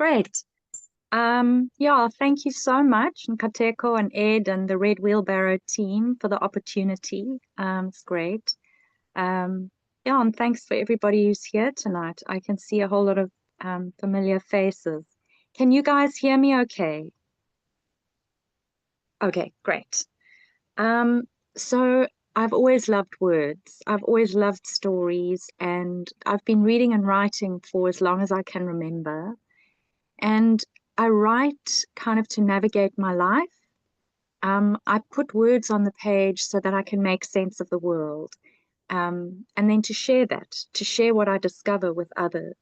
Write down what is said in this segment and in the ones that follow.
Great. Yeah, thank you so much, Nkateko and Ed and the Red Wheelbarrow team for the opportunity. It's great. Yeah, and thanks for everybody who's here tonight. I can see a whole lot of familiar faces. Can you guys hear me okay? Okay, great. So I've always loved words. I've always loved stories, and I've been reading and writing for as long as I can remember. And I write kind of to navigate my life. I put words on the page so that I can make sense of the world, and then to share that, to share what I discover with others.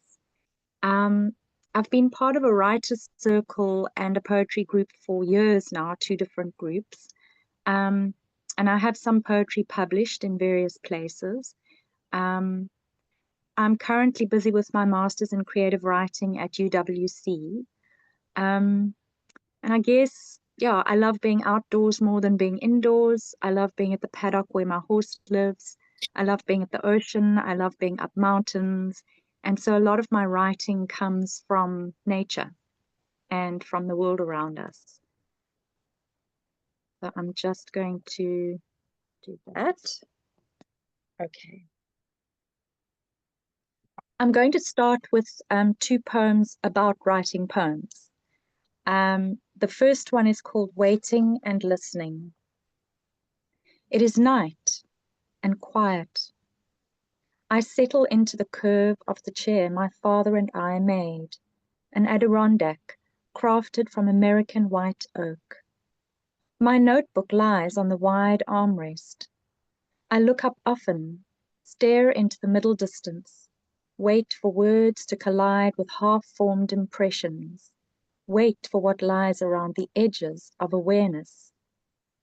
I've been part of a writer's circle and a poetry group for years now, two different groups. And I have some poetry published in various places. I'm currently busy with my master's in creative writing at UWC. And I guess, yeah, I love being outdoors more than being indoors. I love being at the paddock where my horse lives. I love being at the ocean. I love being up mountains. And so a lot of my writing comes from nature and from the world around us. So I'm just going to do that. Okay. I'm going to start with two poems about writing poems. The first one is called Waiting and Listening. It is night and quiet. I settle into the curve of the chair my father and I made, an Adirondack crafted from American white oak. My notebook lies on the wide armrest. I look up often, stare into the middle distance, wait for words to collide with half-formed impressions, wait for what lies around the edges of awareness,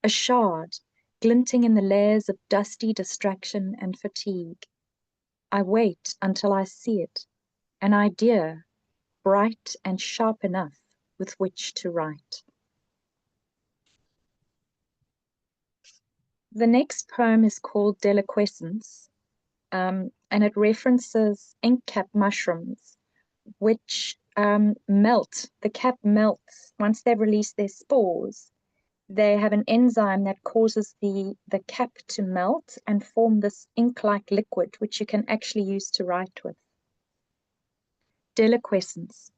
a shard glinting in the layers of dusty distraction and fatigue. I wait until I see it, an idea, bright and sharp enough with which to write. The next poem is called Deliquescence, and it references ink cap mushrooms, which melt. The cap melts once they've released their spores. They have an enzyme that causes the cap to melt and form this ink-like liquid, which you can actually use to write with. Deliquescence.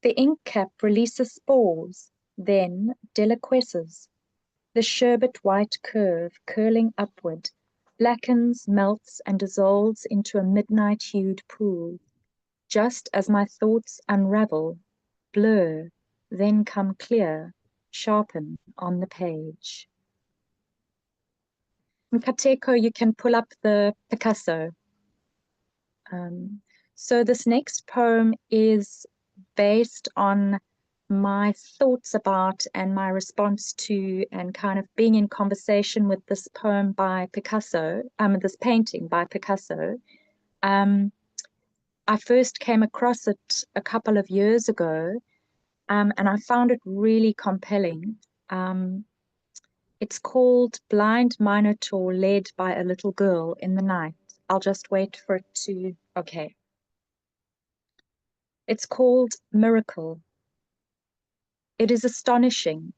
The ink cap releases spores, then deliquesces. The sherbet white curve curling upward, blackens, melts, and dissolves into a midnight-hued pool, just as my thoughts unravel, blur, then come clear, sharpen on the page. Nkateko, you can pull up the Picasso. So this next poem is based on my thoughts about and my response to and kind of being in conversation with this poem by Picasso, this painting by Picasso. I first came across it a couple of years ago, and I found it really compelling. It's called Blind Minotaur Led by a Little Girl in the Night. I'll just wait for it to, okay. It's called Miracle. It is astonishing.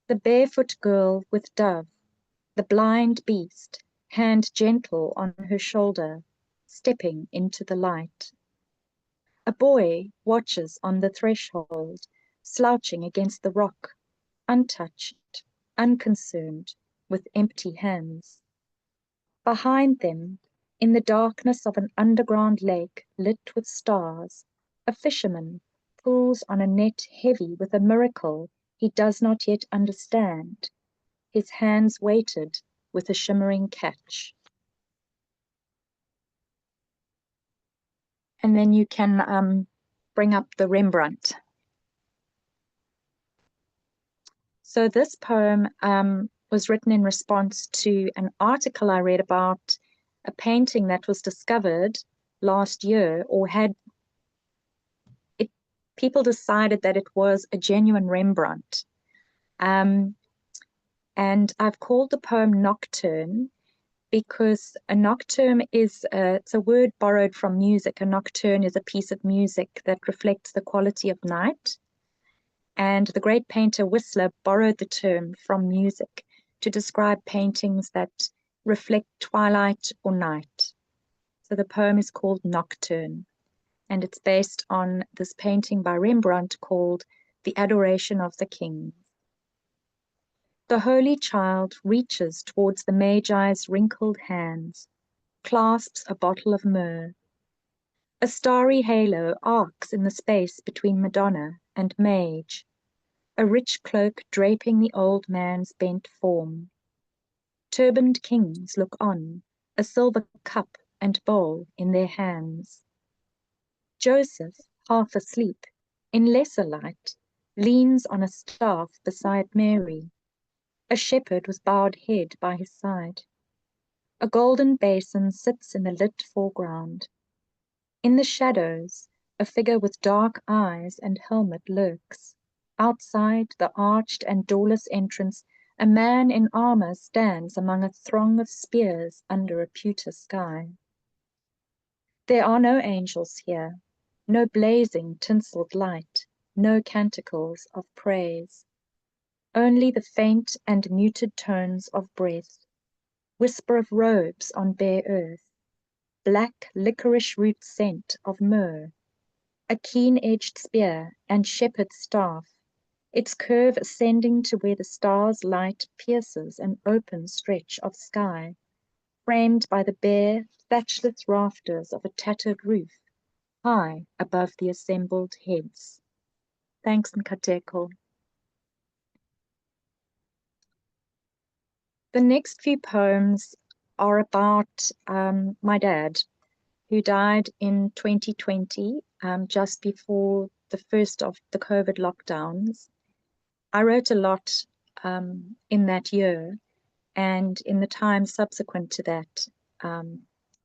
The barefoot girl with dove, the blind beast, hand gentle on her shoulder, stepping into the light. A boy watches on the threshold, slouching against the rock, untouched, unconcerned, with empty hands. Behind them, in the darkness of an underground lake lit with stars, a fisherman pulls on a net heavy with a miracle he does not yet understand, his hands weighted with a shimmering catch. And then you can bring up the Rembrandt. So this poem was written in response to an article I read about a painting that was discovered last year, or people decided that it was a genuine Rembrandt. And I've called the poem Nocturne because a nocturne is it's a word borrowed from music. A nocturne is a piece of music that reflects the quality of night. And the great painter Whistler borrowed the term from music to describe paintings that reflect twilight or night. So the poem is called Nocturne, and it's based on this painting by Rembrandt called The Adoration of the King. The Holy Child reaches towards the Magi's wrinkled hands, clasps a bottle of myrrh. A starry halo arcs in the space between Madonna and Mage, a rich cloak draping the old man's bent form. Turbaned kings look on, a silver cup and bowl in their hands. Joseph, half asleep, in lesser light, leans on a staff beside Mary. A shepherd with bowed head by his side. A golden basin sits in the lit foreground. In the shadows, a figure with dark eyes and helmet lurks. Outside the arched and doorless entrance, a man in armor stands among a throng of spears under a pewter sky. There are no angels here, no blazing tinseled light, no canticles of praise. Only the faint and muted tones of breath, whisper of robes on bare earth, black licorice root scent of myrrh, a keen-edged spear and shepherd's staff, its curve ascending to where the star's light pierces an open stretch of sky, framed by the bare, thatchless rafters of a tattered roof, high above the assembled heads. Thanks, Nkateko. The next few poems are about my dad, who died in 2020, just before the first of the COVID lockdowns. I wrote a lot in that year and in the time subsequent to that.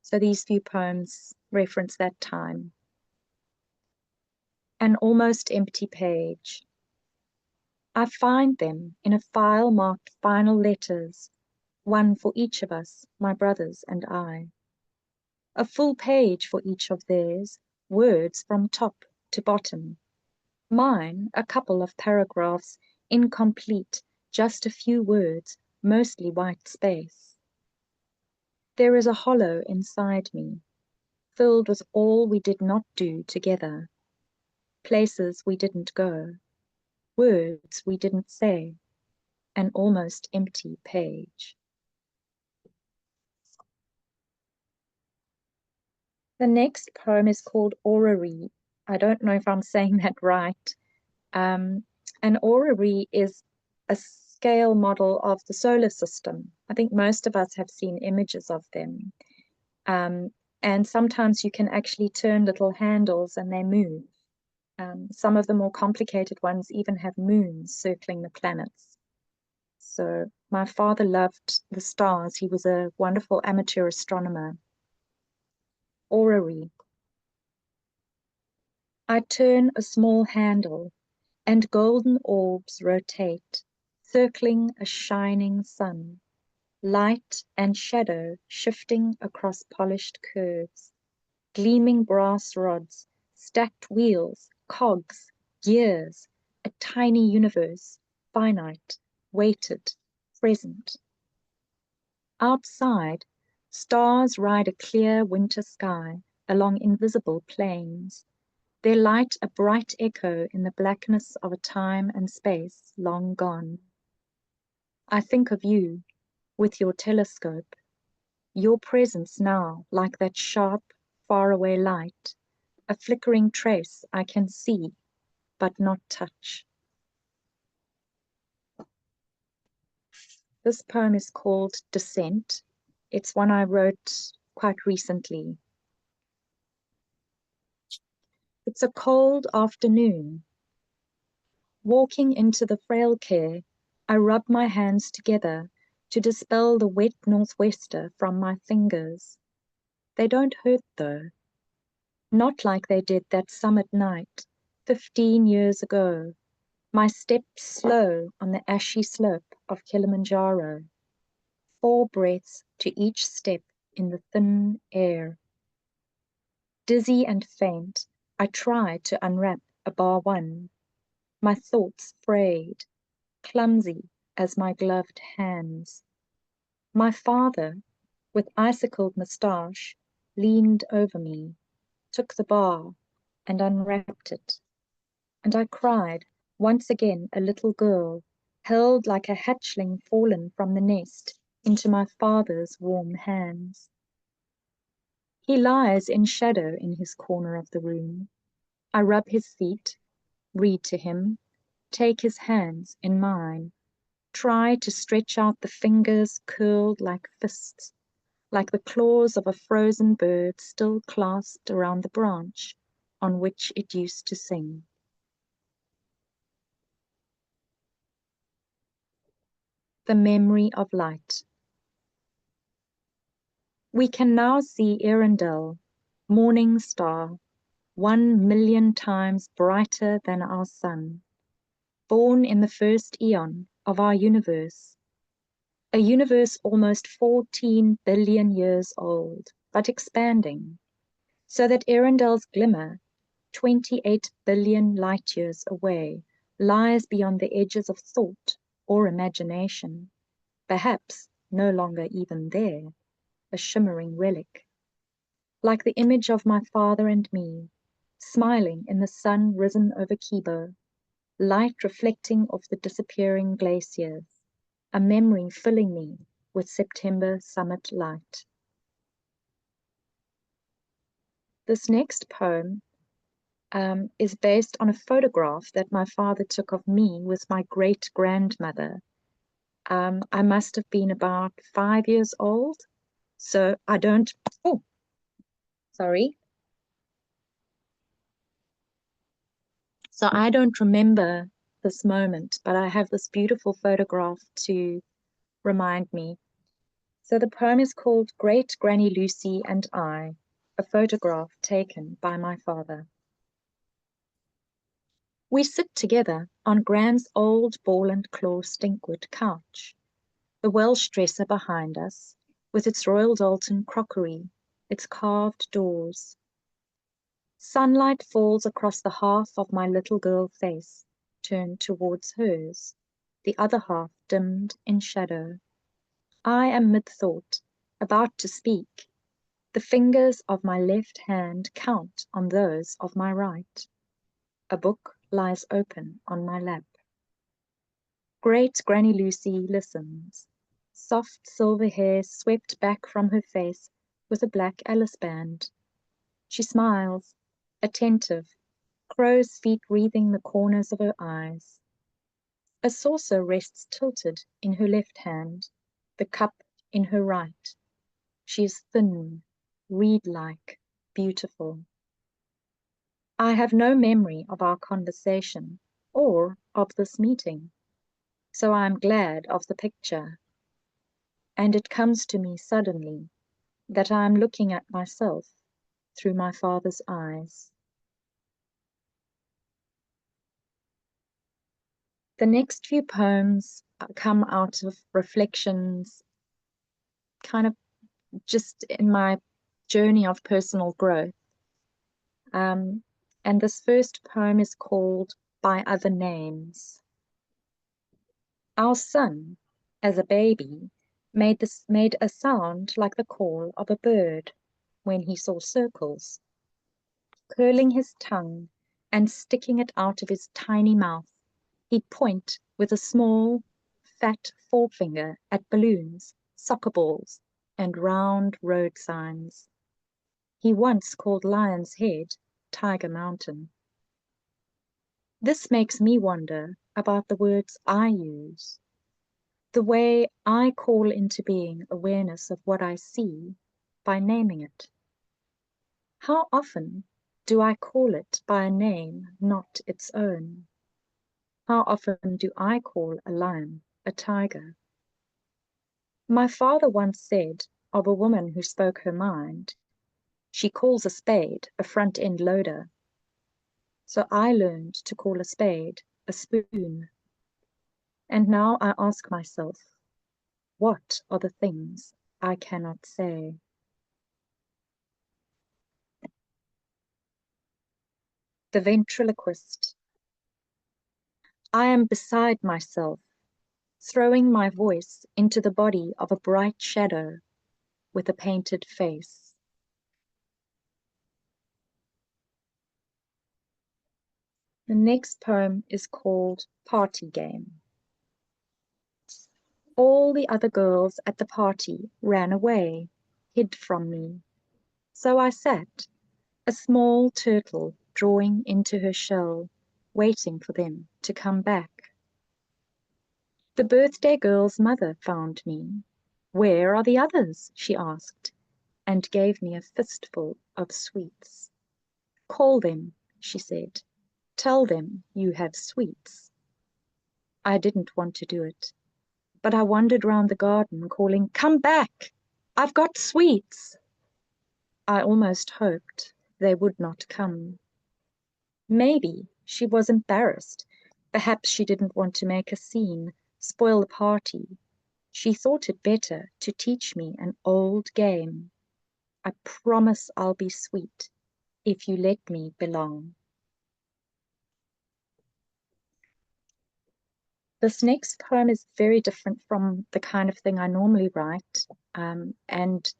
So these few poems reference that time. An almost empty page. I find them in a file marked final letters, one for each of us, my brothers and I. A full page for each of theirs, words from top to bottom. Mine, a couple of paragraphs, incomplete, just a few words, mostly white space. There is a hollow inside me, filled with all we did not do together, places we didn't go, words we didn't say, an almost empty page. The next poem is called Orrery. I don't know if I'm saying that right. An orrery is a scale model of the solar system. I think most of us have seen images of them. And sometimes you can actually turn little handles and they move. Some of the more complicated ones even have moons circling the planets. So my father loved the stars. He was a wonderful amateur astronomer. Orrery. I turn a small handle, and golden orbs rotate, circling a shining sun, light and shadow shifting across polished curves, gleaming brass rods, stacked wheels, cogs, gears, a tiny universe, finite, weighted, present. Outside, stars ride a clear winter sky along invisible plains, their light a bright echo in the blackness of a time and space long gone. I think of you, with your telescope, your presence now like that sharp, faraway light, a flickering trace I can see, but not touch. This poem is called Descent. It's one I wrote quite recently. It's a cold afternoon. Walking into the frail care, I rub my hands together to dispel the wet northwester from my fingers. They don't hurt though. Not like they did that summer night, 15 years ago. My steps slow on the ashy slope of Kilimanjaro. 4 breaths to each step in the thin air. Dizzy and faint, I try to unwrap a bar 1. My thoughts frayed, clumsy as my gloved hands. My father, with icicled moustache, leaned over me, took the bar, and unwrapped it. And I cried, once again a little girl, held like a hatchling fallen from the nest into my father's warm hands. He lies in shadow in his corner of the room. I rub his feet, read to him, take his hands in mine, try to stretch out the fingers curled like fists, like the claws of a frozen bird still clasped around the branch on which it used to sing. The memory of light. We can now see Arundel, morning star, 1,000,000 times brighter than our sun, born in the first eon of our universe, a universe almost 14 billion years old, but expanding, so that Arundel's glimmer, 28 billion light years away, lies beyond the edges of thought or imagination, perhaps no longer even there, a shimmering relic, like the image of my father and me, smiling in the sun risen over Kibo, light reflecting off the disappearing glaciers, a memory filling me with September summit light. This next poem is based on a photograph that my father took of me with my great-grandmother. I must have been about 5 years old, so I don't, oh, sorry. So I don't remember this moment, but I have this beautiful photograph to remind me. So the poem is called Great Granny Lucy and I, a photograph taken by my father. We sit together on Gram's old ball and claw stinkwood couch, the Welsh dresser behind us, with its Royal Doulton crockery, its carved doors. Sunlight falls across the half of my little girl face, turned towards hers, the other half dimmed in shadow. I am mid-thought, about to speak. The fingers of my left hand count on those of my right. A book lies open on my lap. Great Granny Lucy listens. Soft silver hair swept back from her face with a black Alice band. She smiles, attentive, crow's feet wreathing the corners of her eyes. A saucer rests tilted in her left hand, the cup in her right. She is thin, reed-like, beautiful. I have no memory of our conversation or of this meeting, so I am glad of the picture. And it comes to me suddenly that I am looking at myself through my father's eyes. The next few poems come out of reflections, kind of just in my journey of personal growth. And this first poem is called By Other Names. Our son, as a baby, made a sound like the call of a bird when he saw circles. Curling his tongue and sticking it out of his tiny mouth, he'd point with a small, fat forefinger at balloons, soccer balls, and round road signs. He once called Lion's Head Tiger Mountain. This makes me wonder about the words I use, the way I call into being awareness of what I see by naming it. How often do I call it by a name not its own? How often do I call a lion a tiger? My father once said of a woman who spoke her mind, she calls a spade a front-end loader. So I learned to call a spade a spoon. And now I ask myself, What are the things I cannot say? The ventriloquist. I am beside myself, throwing my voice into the body of a bright shadow with a painted face. The next poem is called Party Game. All the other girls at the party ran away, hid from me. So I sat, a small turtle drawing into her shell, waiting for them to come back. The birthday girl's mother found me. Where are the others? She asked, and gave me a fistful of sweets. Call them, she said. Tell them you have sweets. I didn't want to do it, but I wandered round the garden calling, Come back! I've got sweets! I almost hoped they would not come. Maybe she was embarrassed. Perhaps she didn't want to make a scene, spoil the party. She thought it better to teach me an old game. I promise I'll be sweet if you let me belong. This next poem is very different from the kind of thing I normally write, and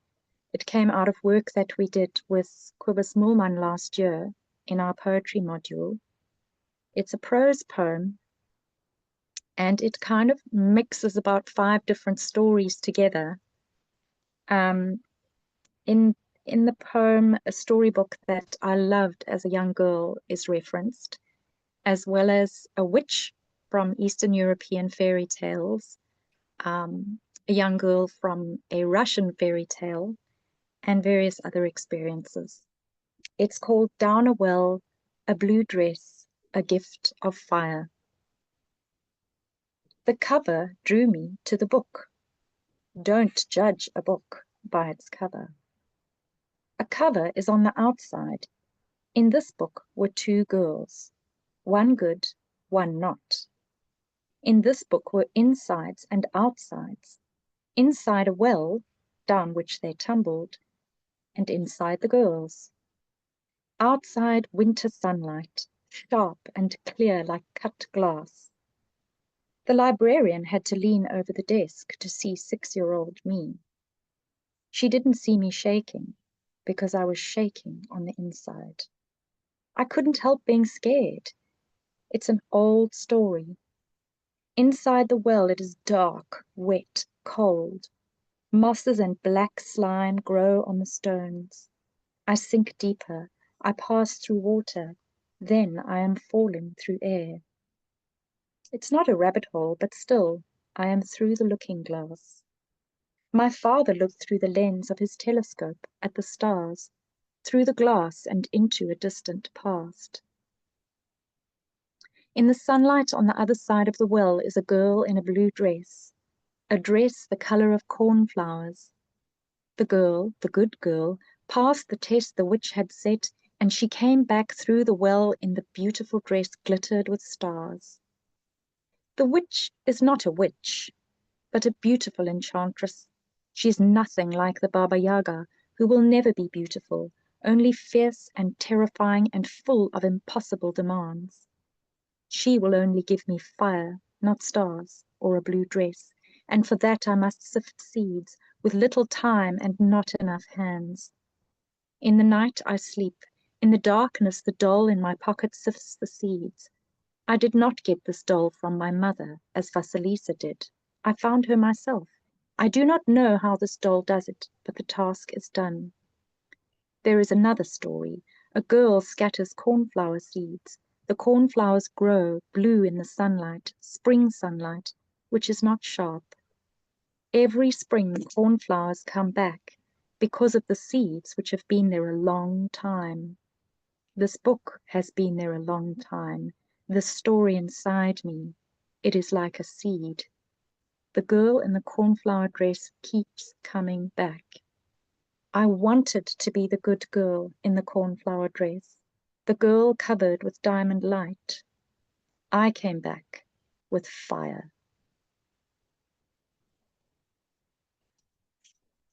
it came out of work that we did with Kobus Moolman last year in our poetry module. It's a prose poem, and it kind of mixes about 5 different stories together. Um, in the poem, a storybook that I loved as a young girl is referenced, as well as a witch from Eastern European fairy tales, a young girl from a Russian fairy tale, and various other experiences. It's called Down a Well, a Blue Dress, a Gift of Fire. The cover drew me to the book. Don't judge a book by its cover. A cover is on the outside. In this book were 2 girls, one good, one not. In this book were insides and outsides. Inside a well, down which they tumbled, and inside the girls. Outside winter sunlight, sharp and clear like cut glass. The librarian had to lean over the desk to see 6-year-old me. She didn't see me shaking, because I was shaking on the inside. I couldn't help being scared. It's an old story. Inside the well it is dark, wet, cold. Mosses and black slime grow on the stones. I sink deeper. I pass through water. Then I am falling through air. It's not a rabbit hole, but still, I am through the looking glass. My father looked through the lens of his telescope at the stars, through the glass and into a distant past. In the sunlight on the other side of the well is a girl in a blue dress, a dress the color of cornflowers. The girl, the good girl, passed the test the witch had set, and she came back through the well in the beautiful dress glittered with stars. The witch is not a witch, but a beautiful enchantress. She is nothing like the Baba Yaga, who will never be beautiful, only fierce and terrifying and full of impossible demands. She will only give me fire, not stars, or a blue dress, and for that I must sift seeds, with little time and not enough hands. In the night I sleep. In the darkness the doll in my pocket sifts the seeds. I did not get this doll from my mother, as Vasilisa did. I found her myself. I do not know how this doll does it, but the task is done. There is another story. A girl scatters cornflower seeds. The cornflowers grow, blue in the sunlight, spring sunlight, which is not sharp. Every spring cornflowers come back, because of the seeds which have been there a long time. This book has been there a long time. This story inside me, it is like a seed. The girl in the cornflower dress keeps coming back. I wanted to be the good girl in the cornflower dress, the girl covered with diamond light. I came back with fire.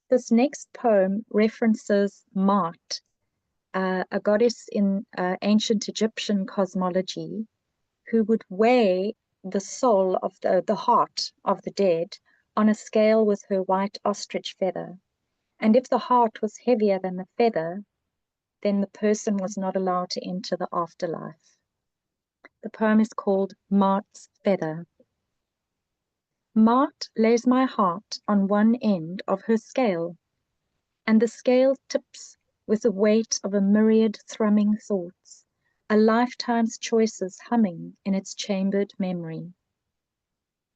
This next poem references Maat, a goddess in ancient Egyptian cosmology, who would weigh the soul of the heart of the dead on a scale with her white ostrich feather. And if the heart was heavier than the feather, then the person was not allowed to enter the afterlife. The poem is called Maat's Feather. Maat lays my heart on one end of her scale, and the scale tips with the weight of a myriad thrumming thoughts, a lifetime's choices humming in its chambered memory.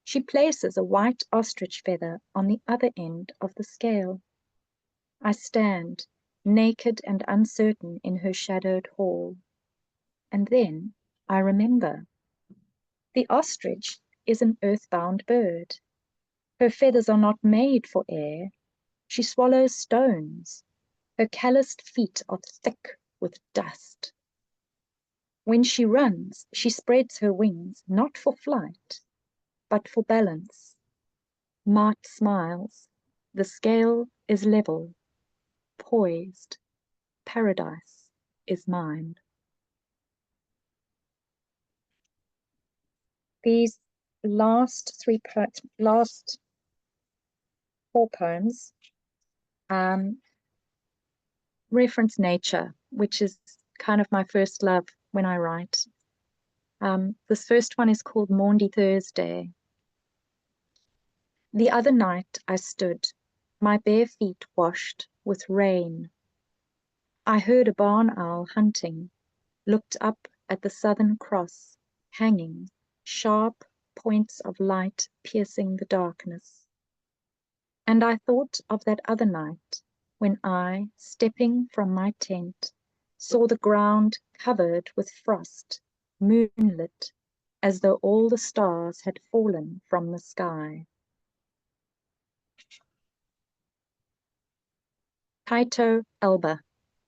She places a white ostrich feather on the other end of the scale. I stand, naked and uncertain in her shadowed hall, and then I remember. The ostrich is an earthbound bird. Her feathers are not made for air. She swallows stones. Her calloused feet are thick with dust. When she runs, she spreads her wings, not for flight, but for balance. Maat smiles. The scale is level, poised. Paradise is mine. These last four poems reference nature, which is kind of my first love when I write. This first one is called Maundy Thursday. The other night I stood, my bare feet washed with rain. I heard a barn owl hunting, looked up at the Southern Cross, hanging, sharp points of light piercing the darkness. And I thought of that other night when I, stepping from my tent, saw the ground covered with frost, moonlit, as though all the stars had fallen from the sky. Tyto alba,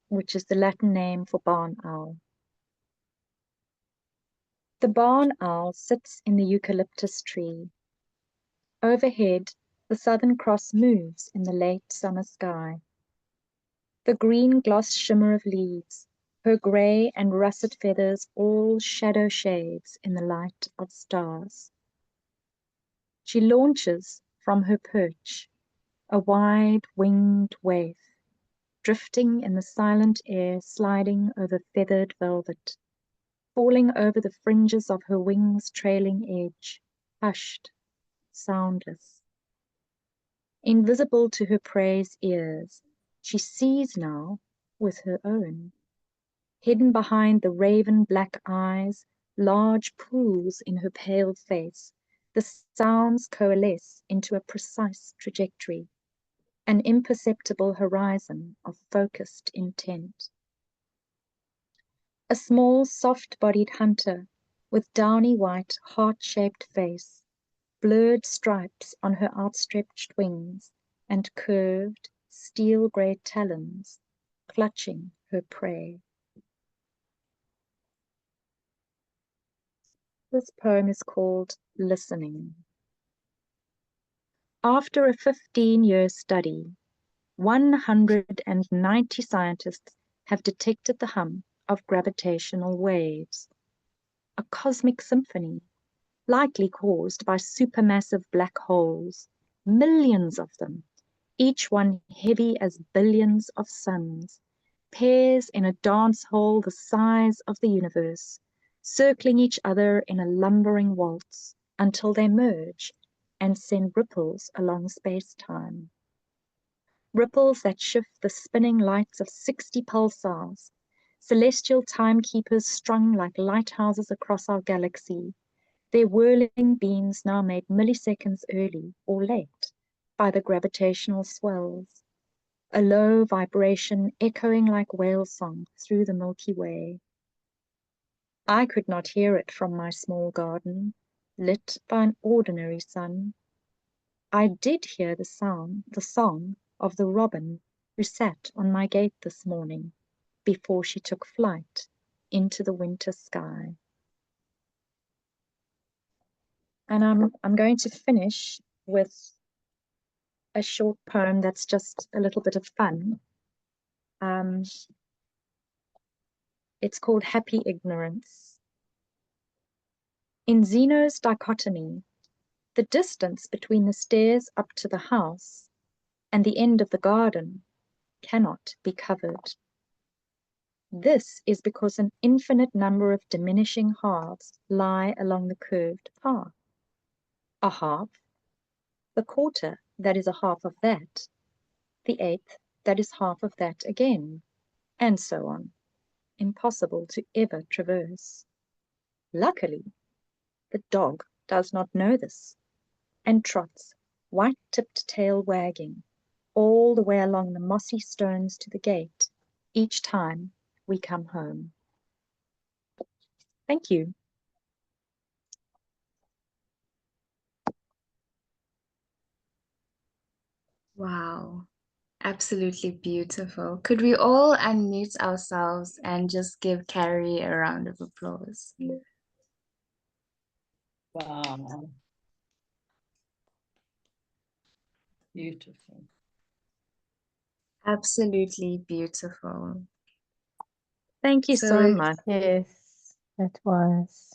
which is the Latin name for barn owl. The barn owl sits in the eucalyptus tree. Overhead, the Southern Cross moves in the late summer sky. The green gloss shimmer of leaves, her grey and russet feathers all shadow shades in the light of stars. She launches from her perch, a wide winged waif, drifting in the silent air, sliding over feathered velvet, falling over the fringes of her wings' trailing edge, hushed, soundless. Invisible to her prey's ears, she sees now with her own. Hidden behind the raven black eyes, large pools in her pale face, the sounds coalesce into a precise trajectory, an imperceptible horizon of focused intent. A small, soft-bodied hunter with downy white, heart-shaped face, blurred stripes on her outstretched wings, and curved, steel-grey talons clutching her prey. This poem is called Listening. After a 15-year study, 190 scientists have detected the hum of gravitational waves, a cosmic symphony, likely caused by supermassive black holes, millions of them, each one heavy as billions of suns, pairs in a dance hall the size of the universe, circling each other in a lumbering waltz until they merge and send ripples along space-time. Ripples that shift the spinning lights of 60 pulsars, celestial timekeepers strung like lighthouses across our galaxy, their whirling beams now made milliseconds early or late by the gravitational swells, a low vibration echoing like whale song through the Milky Way. I could not hear it from my small garden, lit by an ordinary sun. I did hear the song of the robin who sat on my gate this morning before she took flight into the winter sky. And I'm going to finish with a short poem that's just a little bit of fun. It's called Happy Ignorance. In Zeno's dichotomy, the distance between the stairs up to the house and the end of the garden cannot be covered. This is because an infinite number of diminishing halves lie along the curved path. A half, the quarter that is a half of that, the eighth that is half of that again, and so on, impossible to ever traverse. Luckily, the dog does not know this, and trots, white-tipped tail wagging, all the way along the mossy stones to the gate, each time we come home. Thank you. Wow, absolutely beautiful. Could we all unmute ourselves and just give Carri a round of applause? Wow. Beautiful. Absolutely beautiful. Thank you so much. Yes, it was.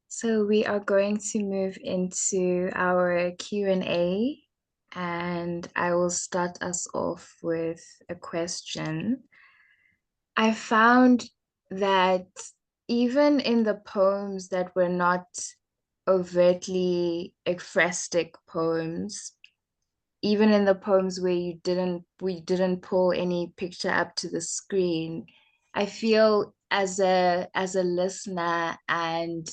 So we are going to move into our Q&A, and I will start us off with a question. I found that even in the poems that were not overtly ekphrastic poems, even in the poems where we didn't pull any picture up to the screen, I feel as a listener and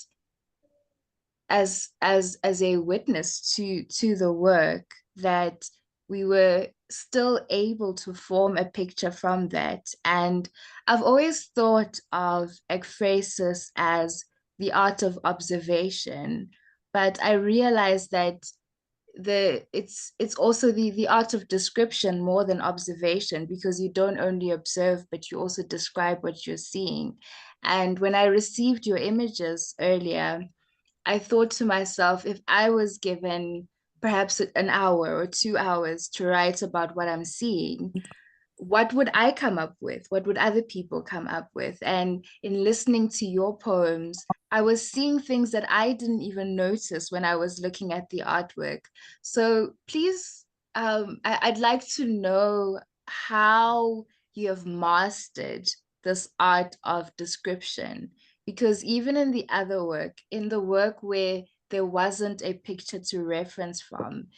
as a witness to the work that we were still able to form a picture from that. And I've always thought of ekphrasis as the art of observation, but I realized that it's also the art of description more than observation, because you don't only observe but you also describe what you're seeing. And when I received your images earlier, I thought to myself, if I was given perhaps an hour or 2 hours to write about what I'm seeing, what would I come up with? What would other people come up with? And in listening to your poems, I was seeing things that I didn't even notice when I was looking at the artwork. So please, I'd like to know how you have mastered this art of description. Because even in the other work, in the work where there wasn't a picture to reference from,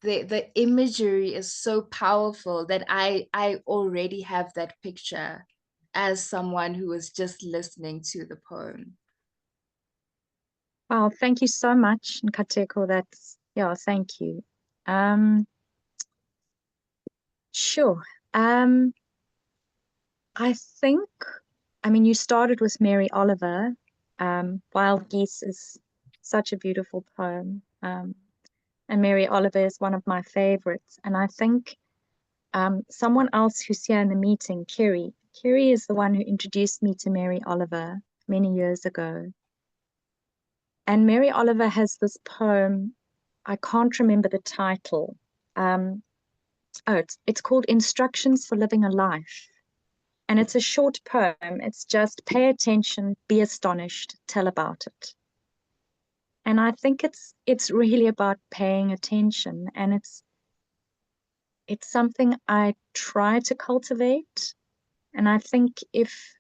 the imagery is so powerful that I already have that picture as someone who was just listening to the poem. Wow, thank you so much, Nkateko. Yeah, thank you. Sure. I think, you started with Mary Oliver. Wild Geese is such a beautiful poem. And Mary Oliver is one of my favorites. And I think someone else who's here in the meeting, Carri is the one who introduced me to Mary Oliver many years ago. And Mary Oliver has this poem, I can't remember the title. It's called Instructions for Living a Life. And it's a short poem. It's just pay attention, be astonished, tell about it. And I think it's really about paying attention, and it's something I try to cultivate. And I think if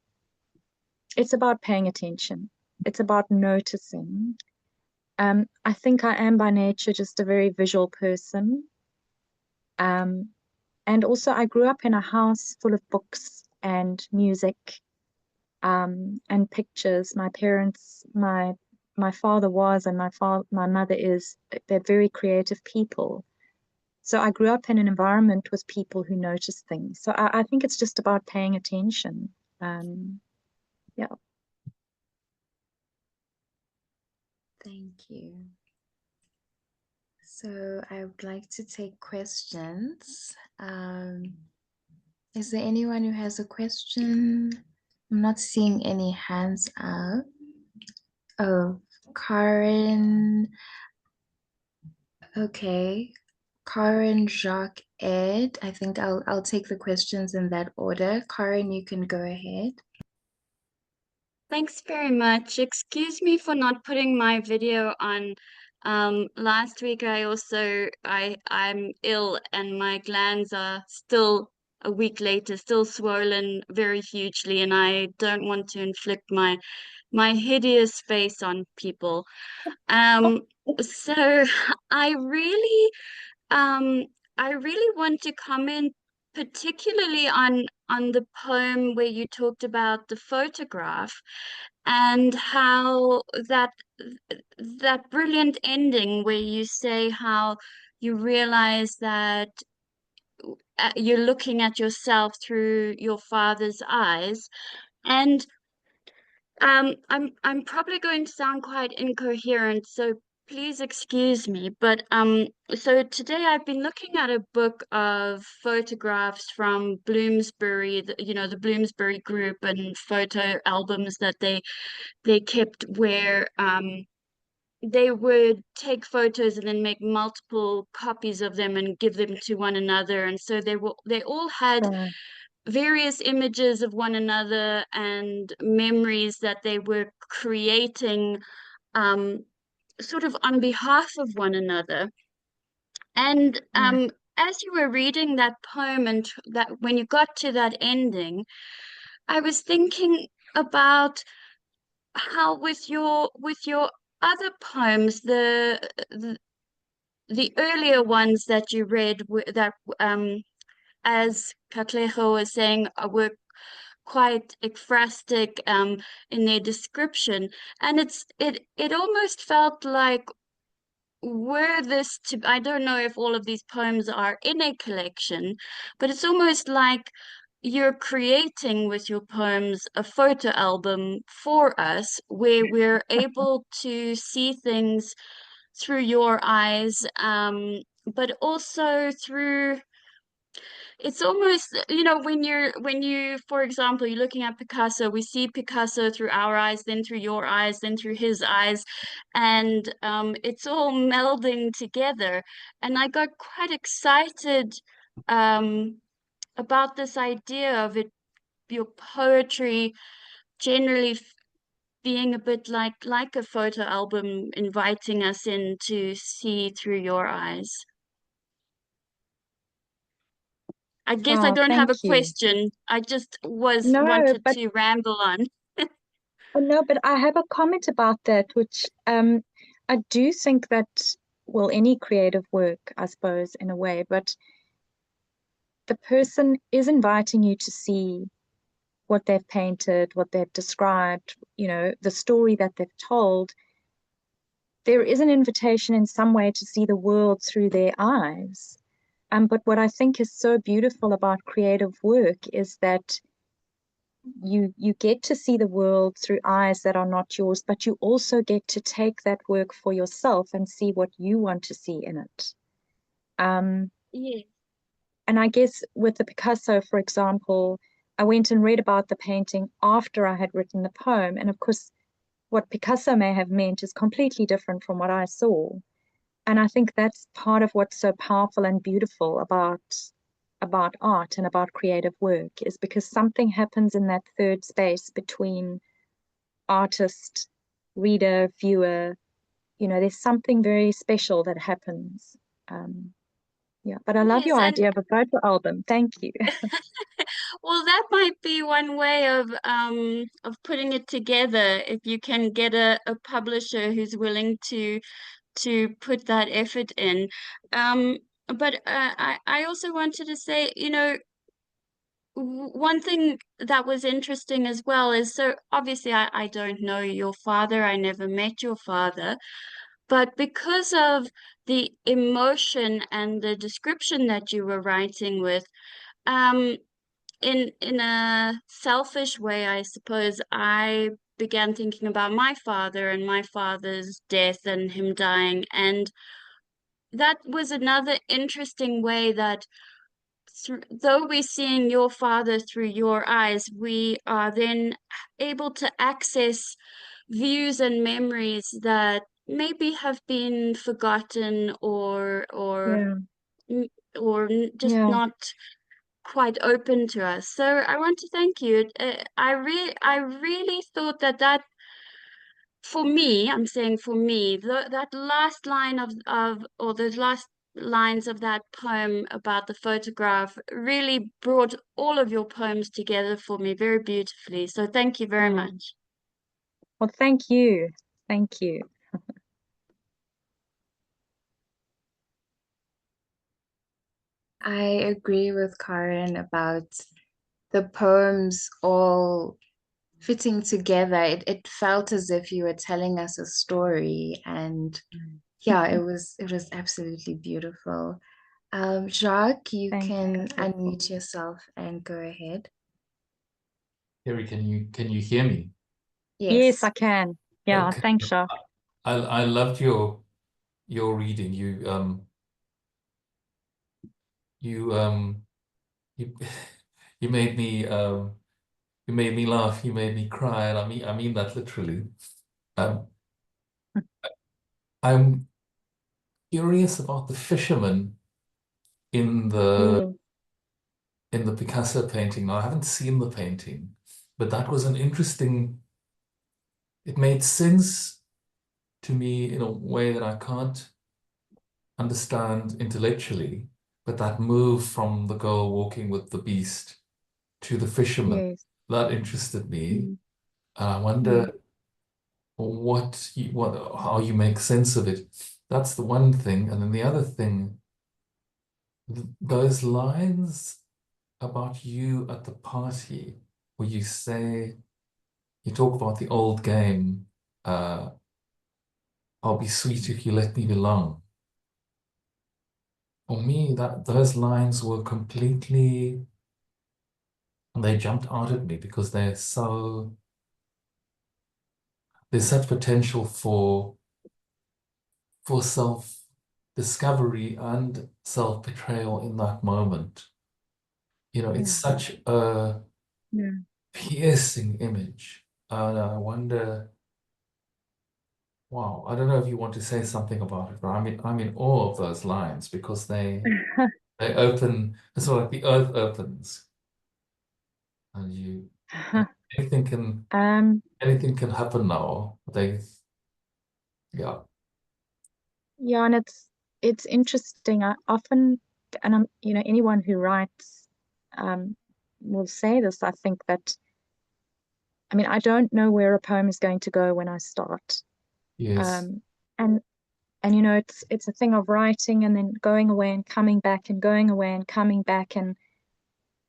it's about paying attention, it's about noticing. I think I am by nature just a very visual person. And also I grew up in a house full of books and music, and pictures. My parents, my father was, and my mother is, they're very creative people. So I grew up in an environment with people who notice things. So I think it's just about paying attention. Yeah. Thank you. So I would like to take questions. Is there anyone who has a question? I'm not seeing any hands up. Oh, Karen. Okay. Karen, Jacques, Ed. I think I'll take the questions in that order. Karen, you can go ahead. Thanks very much. Excuse me for not putting my video on. Last week I'm ill and my glands are still a week later, still swollen very hugely, and I don't want to inflict my hideous face on people. So I really um I really want to comment particularly on the poem where you talked about the photograph and how that brilliant ending where you say how you realize that you're looking at yourself through your father's eyes. And I'm probably going to sound quite incoherent, so please excuse me. But so today I've been looking at a book of photographs from Bloomsbury, the Bloomsbury group, and photo albums that they kept where they would take photos and then make multiple copies of them and give them to one another. And so they all had Right. various images of one another and memories that they were creating sort of on behalf of one another. And Right. as you were reading that poem and that when you got to that ending, I was thinking about how with your other poems, the earlier ones that you read that as Nkateko was saying were quite ekphrastic in their description, and it almost felt like were this to I don't know if all of these poems are in a collection, but it's almost like you're creating with your poems a photo album for us where we're able to see things through your eyes, but also through it's almost, when you, for example, you're looking at Picasso, we see Picasso through our eyes, then through your eyes, then through his eyes, and it's all melding together. And I got quite excited um, about this idea of your poetry generally being a bit like a photo album, inviting us in to see through your eyes. I guess I Oh, don't have thank a you. question. I just was No, wanted but to ramble on. no, but I have a comment about that, which I do think that, well, any creative work, I suppose, in a way, but the person is inviting you to see what they've painted, what they've described, the story that they've told. There is an invitation in some way to see the world through their eyes. But what I think is so beautiful about creative work is that you get to see the world through eyes that are not yours, but you also get to take that work for yourself and see what you want to see in it. Yeah. And I guess with the Picasso, for example, I went and read about the painting after I had written the poem. And of course, what Picasso may have meant is completely different from what I saw. And I think that's part of what's so powerful and beautiful about art and about creative work, is because something happens in that third space between artist, reader, viewer. There's something very special that happens. Yeah, but I love Yes, your and idea of a photo album. Thank you. well, that might be one way of putting it together if you can get a publisher who's willing to put that effort in. But I also wanted to say, one thing that was interesting as well is so obviously I don't know your father, I never met your father, but because of the emotion and the description that you were writing with, um, in a selfish way, I suppose, I began thinking about my father and my father's death and him dying. And that was another interesting way that though we're seeing your father through your eyes, we are then able to access views and memories that maybe have been forgotten Yeah. just Yeah. not quite open to us. So I want to thank you. I really thought that for me, I'm saying for me, that last line or the last lines of that poem about the photograph really brought all of your poems together for me very beautifully. So thank you very much. Well, thank you. Thank you. I agree with Karen about the poems all fitting together. It felt as if you were telling us a story, and yeah, it was absolutely beautiful. Jacques, you Thank can you. unmute yourself and go ahead. Carri, can you hear me? Yes, Yes. I can. Yeah, Okay. thanks, Jacques. I loved your reading. You you you made me laugh, you made me cry, and I mean that literally. Um, I'm curious about the fisherman in Yes, the Picasso painting. Now, I haven't seen the painting, but that was an interesting. It made sense to me in a way that I can't understand intellectually, but that move from the girl walking with the beast to the fisherman, yes. that interested me. Mm, And I mm, wonder how you make sense of it. That's the one thing. And then the other thing, those lines about you at the party where you talk about the old game, uh, I'll be sweet if you let me belong. For me, those lines were completely, they jumped out at me because there's such potential for self-discovery and self-betrayal in that moment. You know, it's yeah, such a yeah. piercing image. And I wonder, wow, I don't know if you want to say something about it, but I'm in awe of those lines because they open, it's sort of like the earth opens and anything can Um, anything can happen now. Yeah, yeah, and it's interesting. I often, and anyone who writes, will say this. I think that, I mean, I don't know where a poem is going to go when I start. yes, Um, and it's a thing of writing and then going away and coming back and going away and coming back and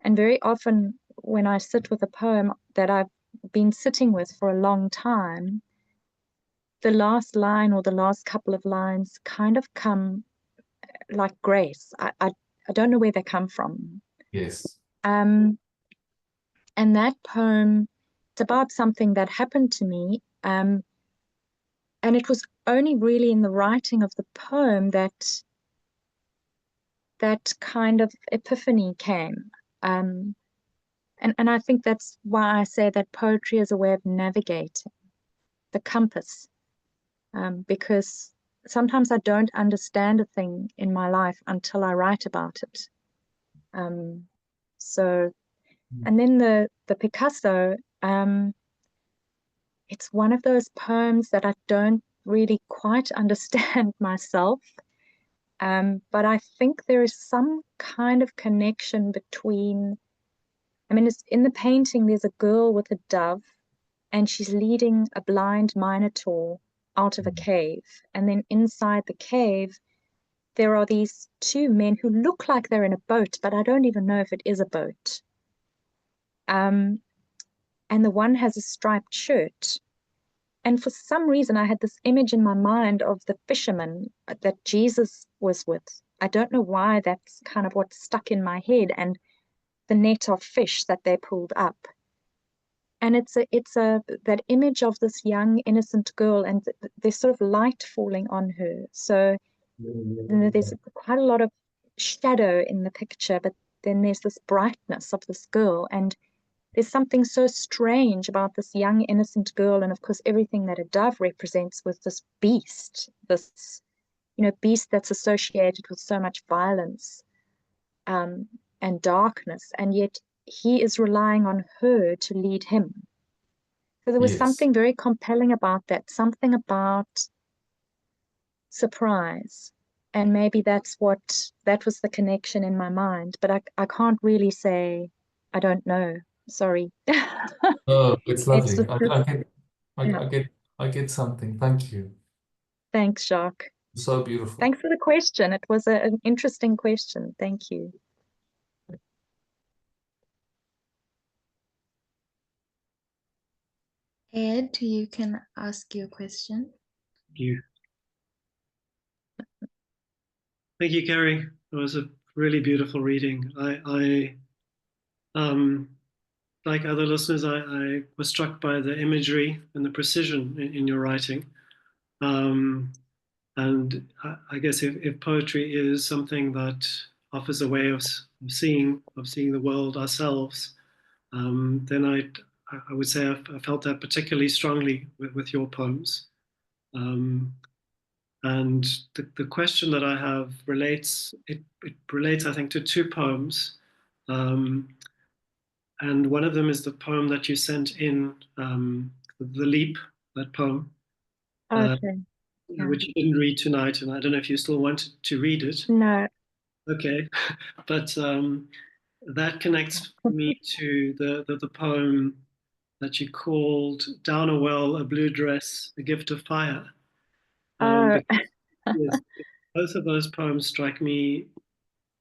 very often when I sit with a poem that I've been sitting with for a long time, the last line or the last couple of lines kind of come like grace. I don't know where they come from. yes, Um, and that poem, it's about something that happened to me. And it was only really in the writing of the poem that kind of epiphany came. Um, and I think that's why I say that poetry is a way of navigating the compass, because sometimes I don't understand a thing in my life until I write about it. Um, so, and then the Picasso, it's one of those poems that I don't really quite understand myself. But I think there is some kind of connection between, I mean, it's in the painting, there's a girl with a dove, and she's leading a blind minotaur out of a cave. And then inside the cave, there are these two men who look like they're in a boat, but I don't even know if it is a boat. And the one has a striped shirt. And for some reason, I had this image in my mind of the fisherman that Jesus was with. I don't know why, that's kind of what stuck in my head, and the net of fish that they pulled up. And it's a that image of this young innocent girl, and there's sort of light falling on her. So there's quite a lot of shadow in the picture, but then there's this brightness of this girl, and there's something so strange about this young, innocent girl, and of course everything that a dove represents with this beast, this, beast that's associated with so much violence and darkness, and yet he is relying on her to lead him. So there was Yes. something very compelling about that, something about surprise. And maybe that was the connection in my mind, but I can't really say, I don't know. Sorry. Oh, it's lovely. just, yeah. I get something. Thank you. Thanks, Jacques. So beautiful. Thanks for the question. It was an interesting question. Thank you. Ed, you can ask your question. Thank you. Thank you, Carri. It was a really beautiful reading. I like other listeners, I was struck by the imagery and the precision in your writing. And I guess if poetry is something that offers a way of seeing the world ourselves, then I would say I felt that particularly strongly with your poems. And the question that I have relates, I think, to two poems. And one of them is the poem that you sent in, The Leap, that poem. Okay. Yeah. Which you didn't read tonight, and I don't know if you still wanted to read it. No. Okay, but that connects me to the poem that you called Down a Well, a Blue Dress, a Gift of Fire. Oh. Yes, both of those poems strike me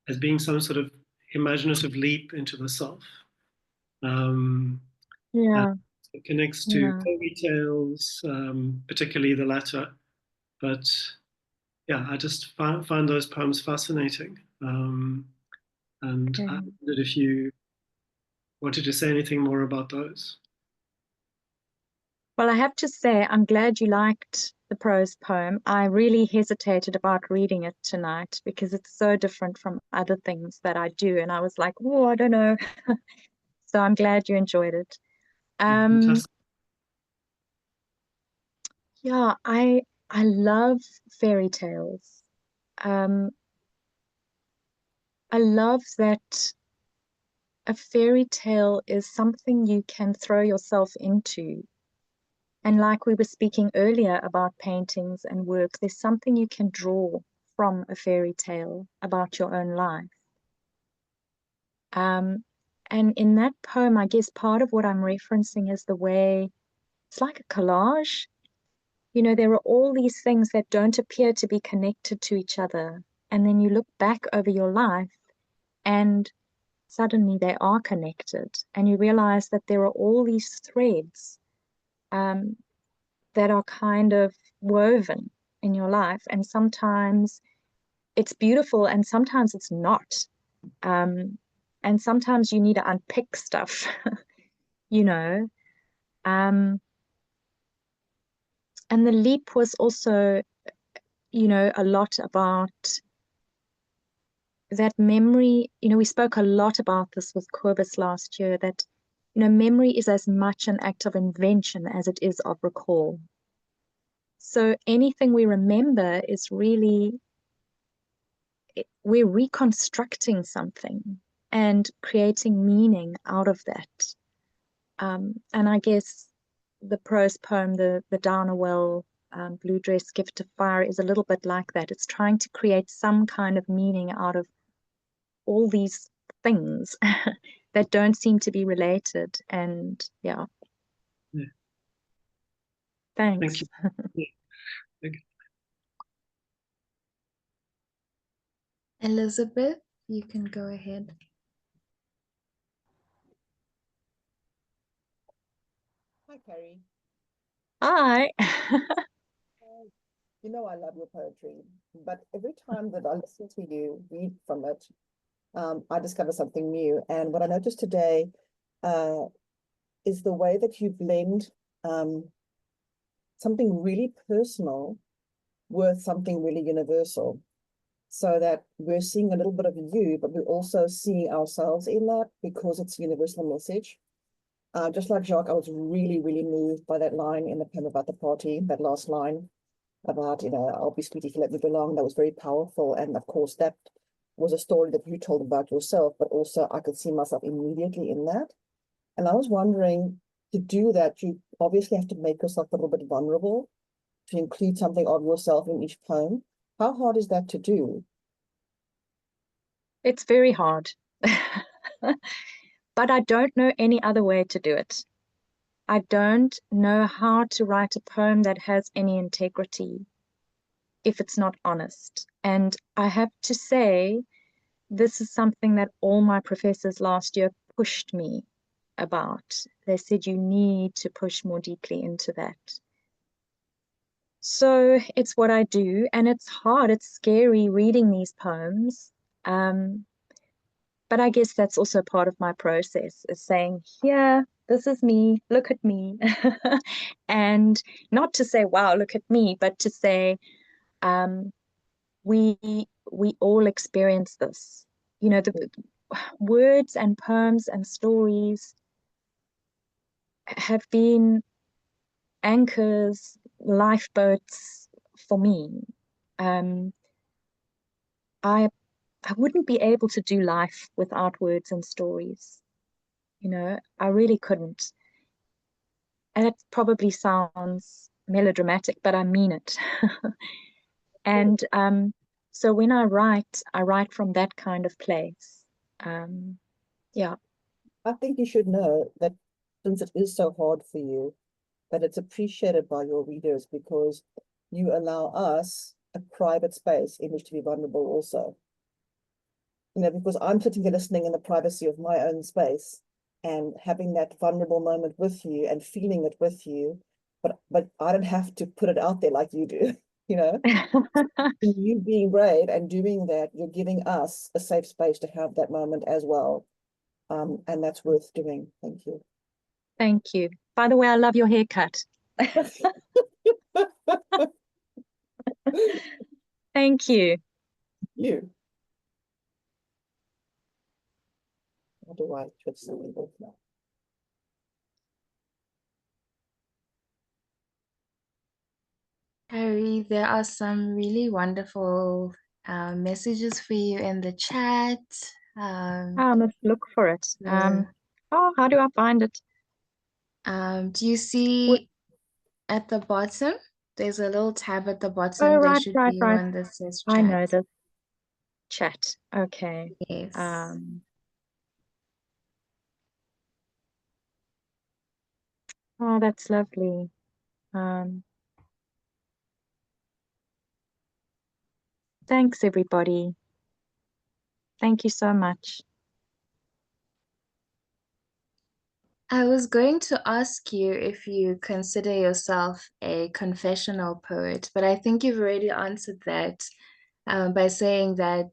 as being some sort of imaginative leap into the self. Yeah. It connects to fairy tales, particularly the latter. But yeah, I just found those poems fascinating. And I wondered if you wanted to say anything more about those. Well, I have to say, I'm glad you liked the prose poem. I really hesitated about reading it tonight because it's so different from other things that I do. And I was like, oh, I don't know. So I'm glad you enjoyed it. Yeah, I love fairy tales. I love that a fairy tale is something you can throw yourself into. And like we were speaking earlier about paintings and work, there's something you can draw from a fairy tale about your own life. And in that poem, I guess part of what I'm referencing is the way it's like a collage. There are all these things that don't appear to be connected to each other. And then you look back over your life and suddenly they are connected. And you realize that there are all these threads that are kind of woven in your life. And sometimes it's beautiful and sometimes it's not. And sometimes you need to unpick stuff, And The Leap was also, a lot about that memory. We spoke a lot about this with Corbus last year, that, memory is as much an act of invention as it is of recall. So anything we remember is really, we're reconstructing something and creating meaning out of that. And I guess the prose poem, the Down a Well, Blue Dress, Gift of Fire, is a little bit like that. It's trying to create some kind of meaning out of all these things that don't seem to be related. And yeah. Thanks. Thank you. Elizabeth, you can go ahead. Hi, Carri. Hi. I love your poetry, but every time that I listen to you read from it, I discover something new. And what I noticed today is the way that you blend something really personal with something really universal, so that we're seeing a little bit of you, but we're also seeing ourselves in that because it's a universal message. just like Jacques, I was really, really moved by that line in the poem about the party, that last line about, I'll be sweet if you let me belong. That was very powerful. And of course, that was a story that you told about yourself, but also I could see myself immediately in that. And I was wondering, to do that, you obviously have to make yourself a little bit vulnerable, to include something of yourself in each poem. How hard is that to do? It's very hard. But I don't know any other way to do it. I don't know how to write a poem that has any integrity if it's not honest. And I have to say, this is something that all my professors last year pushed me about. They said you need to push more deeply into that. So it's what I do, and it's hard, it's scary reading these poems. But I guess that's also part of my process, is saying, here, this is me, look at me. And not to say, wow, look at me, but to say, we all experience this. The words and poems and stories have been anchors, lifeboats for me. I wouldn't be able to do life without words and stories. I really couldn't. And it probably sounds melodramatic, but I mean it. And so when I write from that kind of place. Yeah. I think you should know that since it is so hard for you, that it's appreciated by your readers because you allow us a private space in which to be vulnerable also. Because I'm sitting here listening in the privacy of my own space and having that vulnerable moment with you and feeling it with you, but I don't have to put it out there like you do, You being brave and doing that, you're giving us a safe space to have that moment as well. And that's worth doing. Thank you. Thank you. By the way, I love your haircut. Thank you. You. How do I put something off now? Carri, there are some really wonderful messages for you in the chat. I must look for it. Yeah. How do I find it? Do you see at the bottom? There's a little tab at the bottom. Oh, There right. should be one that says chat. I know this. Chat. Okay. Yes. Oh, that's lovely. Thanks, everybody. Thank you so much. I was going to ask you if you consider yourself a confessional poet, but I think you've already answered that by saying that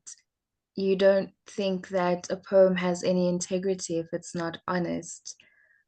you don't think that a poem has any integrity if it's not honest.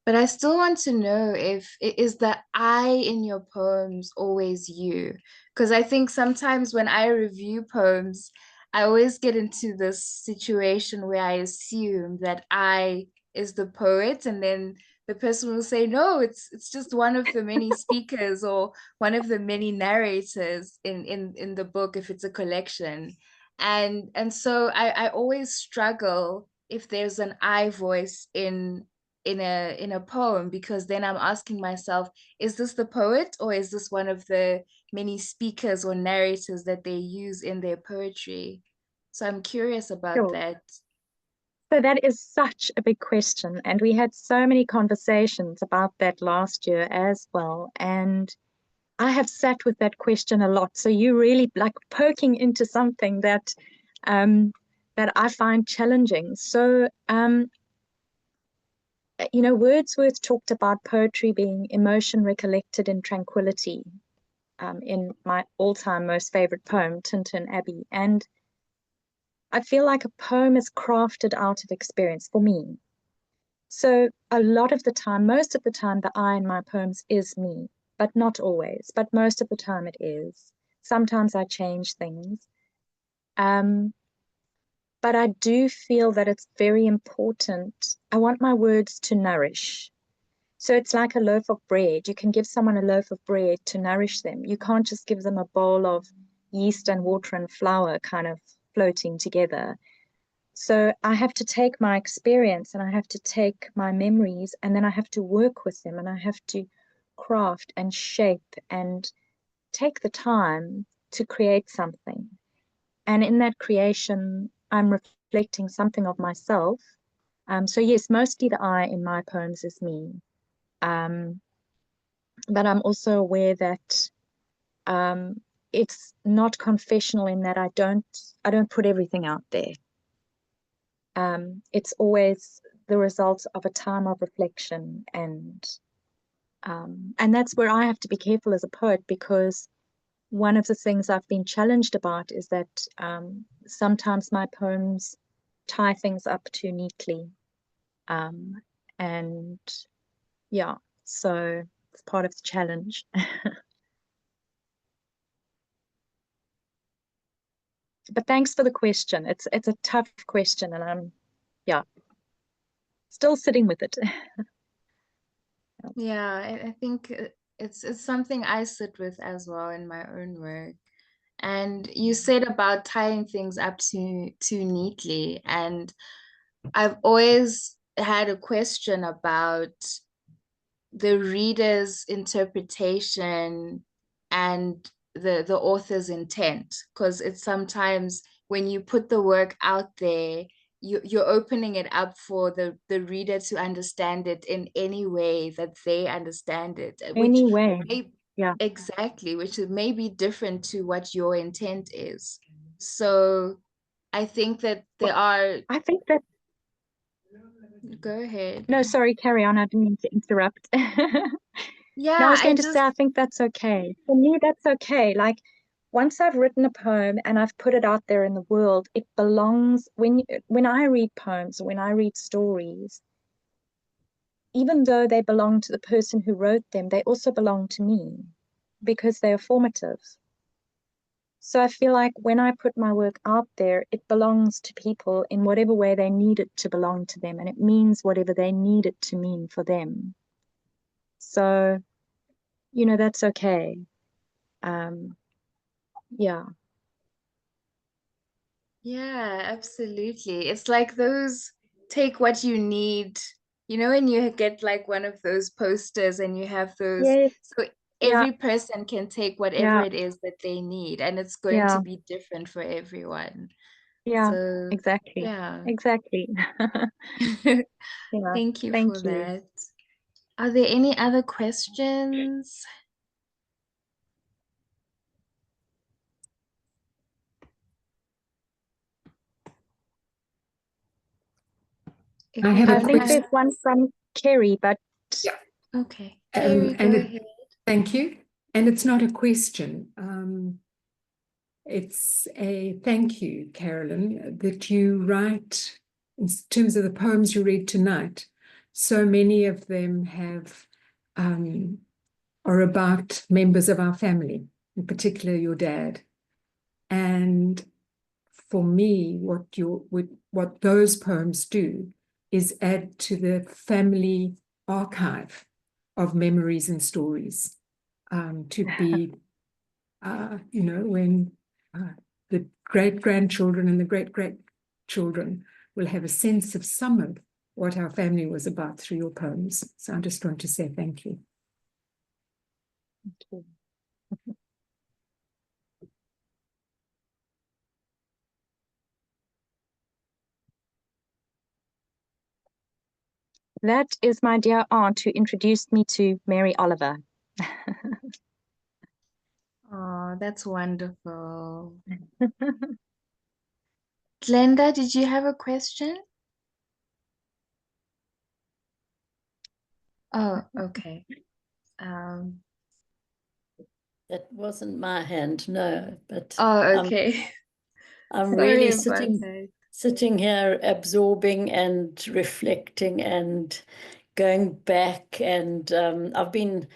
But I still want to know if is the I in your poems always you? Because I think sometimes when I review poems, I always get into this situation where I assume that I is the poet, and then the person will say, no, it's just one of the many speakers or one of the many narrators in the book if it's a collection. And so I always struggle if there's an I voice in a poem, because then I'm asking myself, is this the poet or is this one of the many speakers or narrators that they use in their poetry? So I'm curious about that. So that is such a big question. And we had so many conversations about that last year as well. And I have sat with that question a lot. So you really like poking into something that that I find challenging. So Wordsworth talked about poetry being emotion recollected in tranquility, in my all-time most favorite poem, Tintin Abbey. And I feel like a poem is crafted out of experience for me. So a lot of the time, most of the time, the I in my poems is me, but not always, but most of the time it is. Sometimes I change things. But I do feel that it's very important. I want my words to nourish. So it's like a loaf of bread. You can give someone a loaf of bread to nourish them. You can't just give them a bowl of yeast and water and flour kind of floating together. So I have to take my experience and I have to take my memories, and then I have to work with them, and I have to craft and shape and take the time to create something. And in that creation, I'm reflecting something of myself. So yes, mostly the I in my poems is me. But I'm also aware that it's not confessional in that I don't put everything out there. It's always the result of a time of reflection, and that's where I have to be careful as a poet, because one of the things I've been challenged about is that sometimes my poems tie things up too neatly, and yeah, so it's part of the challenge. But thanks for the question. It's a tough question, and I'm still sitting with it. Yeah, I think it's something I sit with as well in my own work. And you said about tying things up too neatly, and I've always had a question about the reader's interpretation and the author's intent, because it's sometimes when you put the work out there, you're opening it up for the reader to understand it in any way that they understand it, which Anyway, yeah, exactly, which may be different to what your intent is. So I think that there are. I think that. Go ahead. No, sorry, carry on. I didn't mean to interrupt. Yeah, No, I was going to say, I think that's okay. For me, that's okay. Like, once I've written a poem and I've put it out there in the world, it belongs. When I read poems, when I read stories, even though they belong to the person who wrote them, they also belong to me because they are formative. So I feel like when I put my work out there, it belongs to people in whatever way they need it to belong to them, and it means whatever they need it to mean for them. So, that's okay. Yeah. Yeah, absolutely. It's like those take what you need, when you get like one of those posters and you have those, Yes. so Yeah. every person can take whatever it is that they need, and it's going to be different for everyone. Yeah, So exactly. yeah. Exactly. Yeah. Thank you Thank for you. that. Are there any other questions? I think there's one from Carri, but yeah. Okay. Carri, go ahead. Thank you. And it's not a question. It's a thank you, Carolyn, that you write in terms of the poems you read tonight. So many of them are about members of our family, in particular your dad. And for me, what those poems do is add to the family archive of memories and stories, to be, when the great-grandchildren and the great-great-children will have a sense of some of what our family was about through your poems. So I just want to say thank you. Thank you. That is my dear aunt who introduced me to Mary Oliver. Oh, that's wonderful. Glenda, did you have a question? Oh, okay. That wasn't my hand, no. But oh, okay. I'm Sorry really about sitting here absorbing and reflecting and going back, and I've been,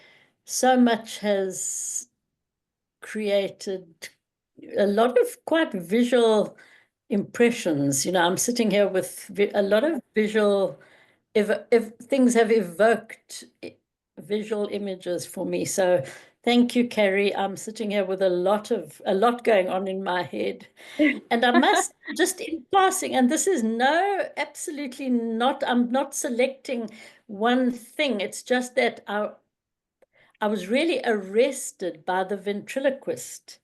so much has created a lot of quite visual impressions. I'm sitting here with a lot of visual, if things have evoked visual images for me. So thank you, Carri. I'm sitting here with a lot going on in my head. And I must just in passing, and this is absolutely not, I'm not selecting one thing. It's just that I was really arrested by the ventriloquist.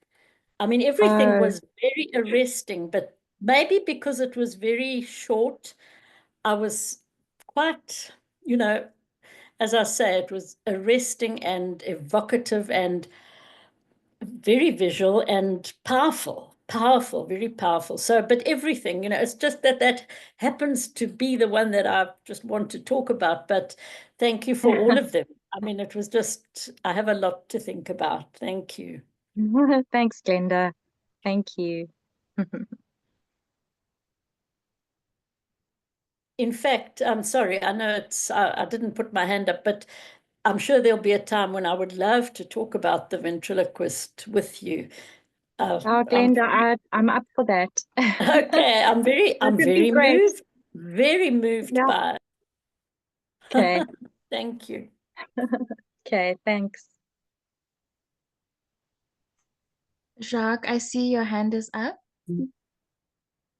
I mean, everything was very arresting, but maybe because it was very short, I was quite, as I say, it was arresting and evocative and very visual and powerful, very powerful. So, but everything, it's just that happens to be the one that I just want to talk about. But thank you for all of them. I mean, it was just, I have a lot to think about. Thank you. Thanks, Glenda. Thank you. In fact, I'm sorry, I know I didn't put my hand up, but I'm sure there'll be a time when I would love to talk about the ventriloquist with you. Oh, Glenda, I'm up for that. Okay, I'm very moved Yeah. by it. Okay. Thank you. Okay, thanks. Jacques, I see your hand is up.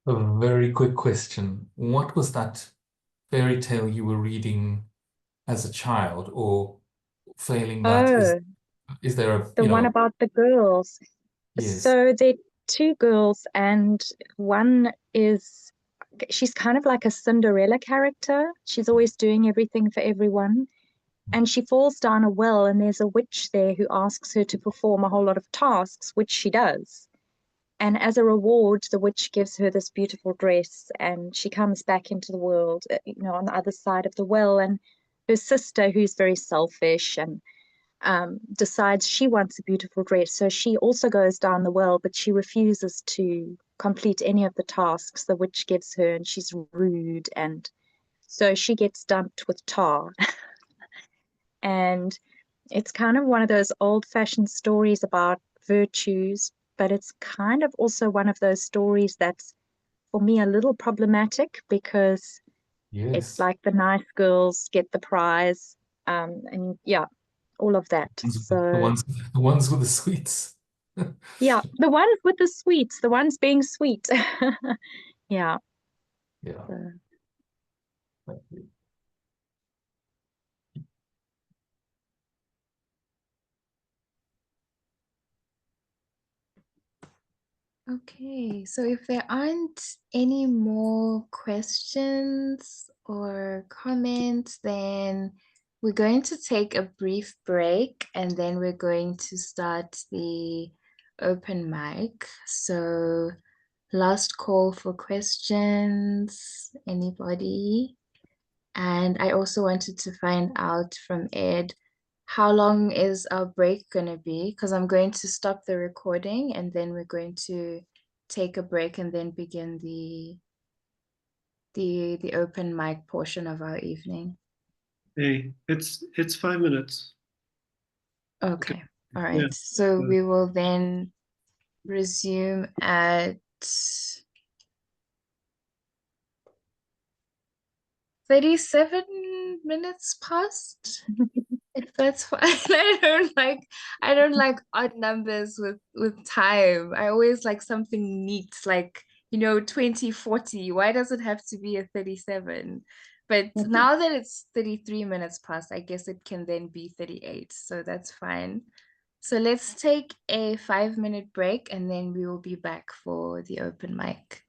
A very quick question. What was that fairy tale you were reading as a child, or failing that, is there a, the one about the girls. Yes. So they're two girls, and one is, she's kind of like a Cinderella character. She's always doing everything for everyone. And she falls down a well, and there's a witch there who asks her to perform a whole lot of tasks, which she does. And as a reward, the witch gives her this beautiful dress, and she comes back into the world, on the other side of the well. And her sister, who's very selfish and decides she wants a beautiful dress. So she also goes down the well, but she refuses to complete any of the tasks the witch gives her, and she's rude. And so she gets dumped with tar. And it's kind of one of those old-fashioned stories about virtues, but it's kind of also one of those stories that's, for me, a little problematic, because it's like the nice girls get the prize, and yeah, all of that. So the ones with the sweets. yeah, the ones with the sweets, the ones being sweet. Yeah. Yeah. Thank you. Okay, so if there aren't any more questions or comments, then we're going to take a brief break, and then we're going to start the open mic. So last call for questions, anybody? And I also wanted to find out from Ed, how long is our break going to be? Because I'm going to stop the recording, and then we're going to take a break and then begin the open mic portion of our evening. Hey, it's 5 minutes. Okay. All right. Yeah. So we will then resume at 37 minutes past. If that's fine. I don't like odd numbers with time. I always like something neat, like 2040. Why does it have to be a 37? But now that it's 33 minutes past, I guess it can then be 38. So that's fine. So let's take a 5-minute break, and then we will be back for the open mic.